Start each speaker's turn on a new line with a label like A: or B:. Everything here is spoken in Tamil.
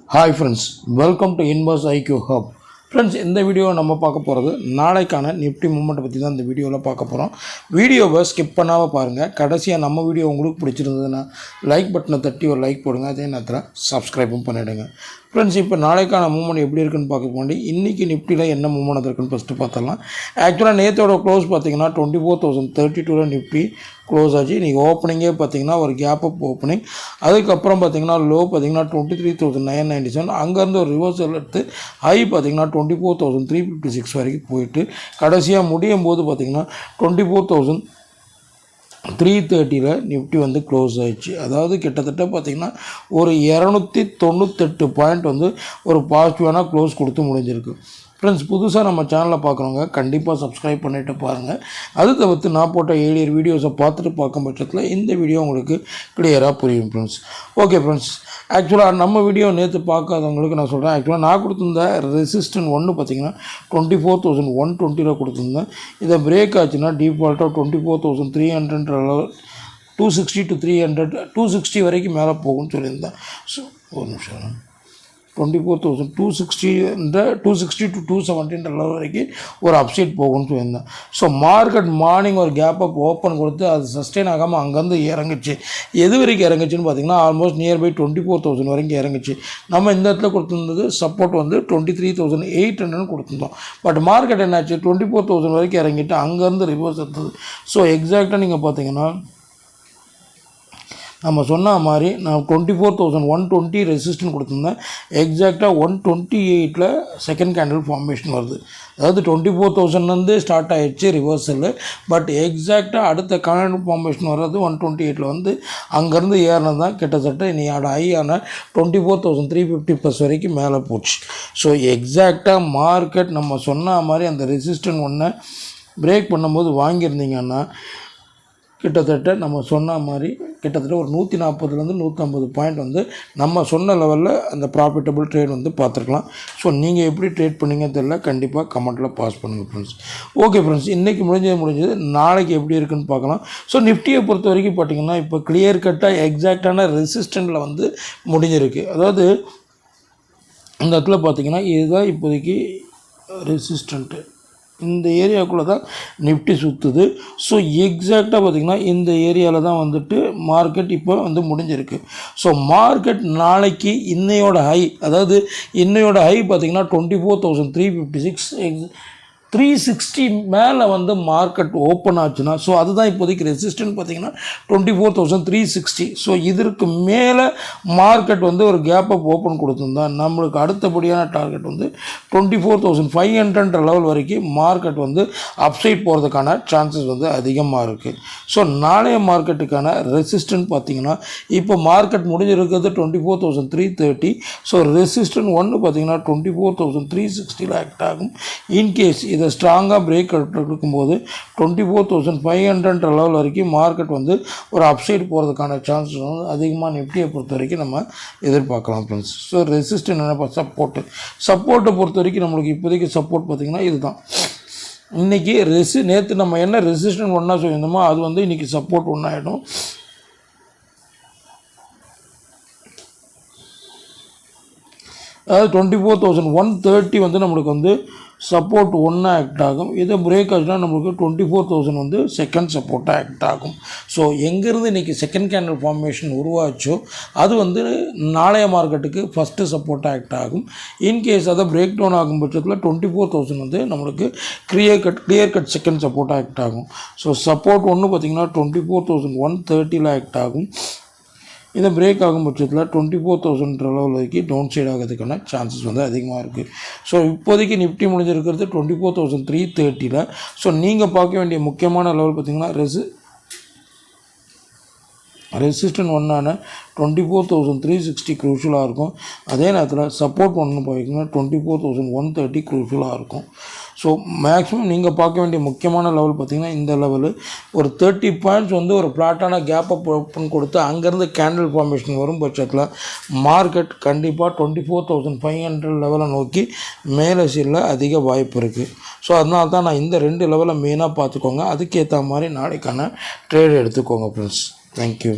A: Hi friends, welcome to Inverse IQ Hub. Friends, இந்த வீடியோ நம்ம பார்க்க போகிறது நாளைக்கான நிஃப்டி மூமெண்ட்டை பற்றி தான் இந்த வீடியோவில் பார்க்க போகிறோம். வீடியோவை ஸ்கிப் பண்ணாமல் பாருங்கள். கடைசியாக நம்ம வீடியோ உங்களுக்கு பிடிச்சிருந்ததுன்னா லைக் பட்டனை தட்டி ஒரு லைக் போடுங்க. அதே நேரத்தில் சப்ஸ்கிரைபும் பண்ணிவிடுங்க. ஃப்ரெண்ட்ஸ், இப்போ நாளைக்கான மூமெண்ட் எப்படி இருக்குன்னு பார்க்க போண்டி இன்றைக்கி நிஃப்டியில் என்ன மூமெண்ட் இருக்குன்னு ஃபஸ்ட்டு பார்த்தலாம். ஆக்சுவலாக நேற்றோட க்ளோஸ் பார்த்தீங்கன்னா 24,032 நிஃப்டி க்ளோஸ் ஆச்சு. இன்றைக்கி ஓப்பனிங்கே பார்த்தீங்கன்னா ஒரு கேப் அப் ஓப்பனிங். அதுக்கப்புறம் பார்த்தீங்கன்னா லோ பார்த்தீங்கன்னா 23,997. அங்கேருந்து ஒரு ரிவர்சல் எடுத்து ஹை பார்த்தீங்கன்னா 24,356 வரைக்கும் போயிட்டு கடைசியாக முடியும் போது பார்த்தீங்கன்னா 24,330 நிஃப்டி வந்து க்ளோஸ் ஆகிடுச்சு. அதாவது கிட்டத்தட்ட பார்த்திங்கன்னா ஒரு 298 பாயிண்ட் வந்து ஒரு பாசிட்டிவான க்ளோஸ் கொடுத்து முடிஞ்சிருக்கு. ஃப்ரெண்ட்ஸ், புதுசாக நம்ம சேனலை பார்க்குறவங்க கண்டிப்பாக சப்ஸ்கிரைப் பண்ணிவிட்டு பாருங்கள். அது தவிர்த்து நான் போட்ட ஏழியர் வீடியோஸை பார்த்துட்டு பார்க்கும் பட்சத்தில் இந்த வீடியோ உங்களுக்கு கிளியராக புரியும். ஃப்ரெண்ட்ஸ், ஓகே ஃப்ரெண்ட்ஸ், ஆக்சுவலாக நம்ம வீடியோ நேற்று பார்க்காதவங்களுக்கு நான் சொல்கிறேன். ஆக்சுவலாக நான் கொடுத்துருந்த ரெசிஸ்டன்ட் ஒன்று பார்த்திங்கன்னா 24,120 கொடுத்துருந்தேன். இதை பிரேக் ஆச்சுன்னா டிஃபால்ட்டாக 24,300 அளவு 260 to 300 260 வரைக்கும் மேலே போகும்னு சொல்லியிருந்தேன். ஸோ ஒரு நிமிஷம், 24,260 260 to 270 அளவு வரைக்கும் ஒரு அப்சைட் போகும்னு சொல்லியிருந்தேன். ஸோ மார்க்கெட் மார்னிங் ஒரு கேப் அப் ஓப்பன் கொடுத்து அது சஸ்டெயின் ஆகாமல் அங்கேருந்து இறங்குச்சு. எது வரைக்கும் இறங்குச்சுன்னு பார்த்தீங்கன்னா ஆல்மோஸ்ட் நியர்பை 24,000 வரைக்கும் இறங்குச்சு. நம்ம இந்த இடத்துல கொடுத்துருந்தது சப்போர்ட் வந்து 23,800 கொடுத்துருந்தோம். பட் மார்க்கெட் என்னாச்சு, 24,000 வரைக்கும் இறங்கிட்டு அங்கேருந்து ரிவர்ஸ் எடுத்தது. ஸோ எக்ஸாக்டாக நீங்கள் பார்த்தீங்கன்னா நம்ம சொன்ன மாதிரி நான் 24,120 ரெசிஸ்டன்ட் கொடுத்துருந்தேன். எக்ஸாக்டாக 128 செகண்ட் கேண்டில் ஃபார்மேஷன் வருது. அதாவது 24,000 ஸ்டார்ட் ஆகிடுச்சு ரிவர்சல். பட் எக்ஸாக்டாக அடுத்த கேண்டில் ஃபார்மேஷன் வர்றது 128 வந்து அங்கேருந்து ஏறினது தான் கிட்டத்தட்ட இன்னையோட ஹையான 24,350+ வரைக்கும் மேலே போச்சு. ஸோ எக்ஸாக்டாக மார்க்கெட் நம்ம சொன்ன மாதிரி அந்த ரெசிஸ்டன்ட் ஒன்றை பிரேக் பண்ணும்போது வாங்கியிருந்தீங்கன்னா கிட்டத்தட்ட நம்ம சொன்ன மாதிரி கிட்டத்தட்ட ஒரு 140 150 பாயிண்ட் வந்து நம்ம சொன்ன லெவலில் அந்த ப்ராஃபிட்டபிள் ட்ரேட் வந்து பார்த்துருக்கலாம். ஸோ நீங்கள் எப்படி ட்ரேட் பண்ணிங்க தெரியல, கண்டிப்பாக கமெண்ட்டில் பாஸ் பண்ணுங்கள் ஃப்ரெண்ட்ஸ். ஓகே ஃப்ரெண்ட்ஸ், இன்றைக்கி முடிஞ்சது நாளைக்கு எப்படி இருக்குன்னு பார்க்கலாம். ஸோ நிஃப்டியை பொறுத்த வரைக்கும் பார்த்திங்கன்னா இப்போ கிளியர் கட்டாக எக்ஸாக்டான ரெசிஸ்டண்ட்டில் வந்து முடிஞ்சிருக்கு. அதாவது இந்த இடத்துல பார்த்திங்கன்னா இதுதான் இப்போதைக்கு ரெசிஸ்டண்ட்டு. இந்த ஏரியாவுக்குள்ளே தான் நிஃப்டி சுற்றுது. ஸோ எக்ஸாக்டாக பார்த்திங்கன்னா இந்த ஏரியாவில் தான் வந்துட்டு மார்க்கெட் இப்போ வந்து முடிஞ்சிருக்கு. ஸோ மார்க்கெட் நாளைக்கு இன்னையோட ஹை, அதாவது இன்னையோட ஹை பார்த்திங்கன்னா 24,356 360 மேலே வந்து மார்க்கெட் ஓப்பன் ஆச்சுன்னா, ஸோ அதுதான் இப்போதைக்கு ரெசிஸ்டன்ட் பார்த்திங்கன்னா 24,360. ஸோ இதற்கு மேலே மார்க்கெட் வந்து ஒரு கேப் அப் ஓப்பன் கொடுத்துருந்தா நம்மளுக்கு அடுத்தபடியான டார்கெட் வந்து 24,500 லெவல் வரைக்கும் மார்க்கெட் வந்து அப்சைட் போகிறதுக்கான சான்சஸ் வந்து அதிகமாக இருக்குது. ஸோ நாளைய மார்க்கெட்டுக்கான ரெசிஸ்டன்ட் பார்த்திங்கன்னா இப்போ மார்க்கெட் முடிஞ்சிருக்கிறது 24,330. ஸோ ரெசிஸ்டன்ட் ஒன்று பார்த்திங்கன்னா 24,360 ஆக்ட் ஆகும். இன்கேஸ் இதை ஸ்ட்ராங்காக பிரேக் எடுக்கும்போது 24,500 லெவல் வரைக்கும் மார்க்கெட் வந்து ஒரு அப்சைடு போகிறதுக்கான சான்சஸ் வந்து அதிகமாக நிஃப்டியை பொறுத்த வரைக்கும் நம்ம எதிர்பார்க்கலாம் ஃப்ரெண்ட்ஸ். ஸோ ரெசிஸ்டன்ட் என்னப்பா சப்போர்ட்டை பொறுத்த வரைக்கும் நம்மளுக்கு இப்போதைக்கு சப்போர்ட் பார்த்திங்கன்னா இதுதான். இன்றைக்கி நேற்று நம்ம என்ன ரெசிஸ்டன்ட் ஒன்றா சொல்லியிருந்தோமோ அது வந்து இன்றைக்கி சப்போர்ட் ஒன்றாயிடும். அதாவது 24,130 வந்து நம்மளுக்கு வந்து சப்போர்ட் ஒன்றா ஆக்ட் ஆகும். இதை பிரேக் ஆச்சுன்னா நம்மளுக்கு 24,000 வந்து செகண்ட் சப்போர்ட்டாக ஆக்ட் ஆகும். ஸோ எங்கேருந்து இன்றைக்கி செகண்ட் கேண்டில் ஃபார்மேஷன் உருவாச்சோ அது வந்து நாளைய மார்க்கெட்டுக்கு ஃபஸ்ட்டு சப்போர்ட்டாக ஆக்ட் ஆகும். இன்கேஸ் அதை பிரேக் டவுன் ஆகும் பட்சத்தில் 24,000 வந்து நம்மளுக்கு கிளியர் கட் செகண்ட் சப்போர்ட்டாக ஆக்ட் ஆகும். ஸோ சப்போர்ட் ஒன்று பார்த்திங்கன்னா 24,130 ஆக்ட் ஆகும். இதை பிரேக் ஆகும் பட்சத்தில் 24,000 லெவல் வரைக்கும் டவுன் சைட் ஆகிறதுக்கான சான்சஸ் வந்து அதிகமாக இருக்குது. ஸோ இப்போதைக்கு நிஃப்டி முடிஞ்சிருக்கிறது 24,330. ஸோ நீங்கள் பார்க்க வேண்டிய முக்கியமான லெவல் பார்த்திங்கன்னா ரெசிஸ்டன்ட் ஒன்றான 24,360 க்ரூஷலாக இருக்கும். அதே நேரத்தில் சப்போர்ட் ஒன்று பார்த்திங்கன்னா 24,130 க்ரூஷலாக இருக்கும். ஸோ மேக்ஸிமம் நீங்கள் பார்க்க வேண்டிய முக்கியமான லெவல் பார்த்திங்கன்னா இந்த லெவலு ஒரு 30 பாயிண்ட்ஸ் வந்து ஒரு ஃப்ளாட்டான கேப் அப் ஓப்பன் கொடுத்து அங்கேருந்து கேண்டில் ஃபார்மேஷன் வரும் பட்சத்தில் மார்க்கெட் கண்டிப்பாக 24,500 லெவலை நோக்கி மேலே செல்ல அதிக வாய்ப்பு இருக்குது. ஸோ அதனால தான் நான் இந்த 2 லெவலை மெயினாக பார்த்துக்கோங்க. அதுக்கேற்ற மாதிரி நாளைக்கான ட்ரேட் எடுத்துக்கோங்க ஃப்ரெண்ட்ஸ். Thank you.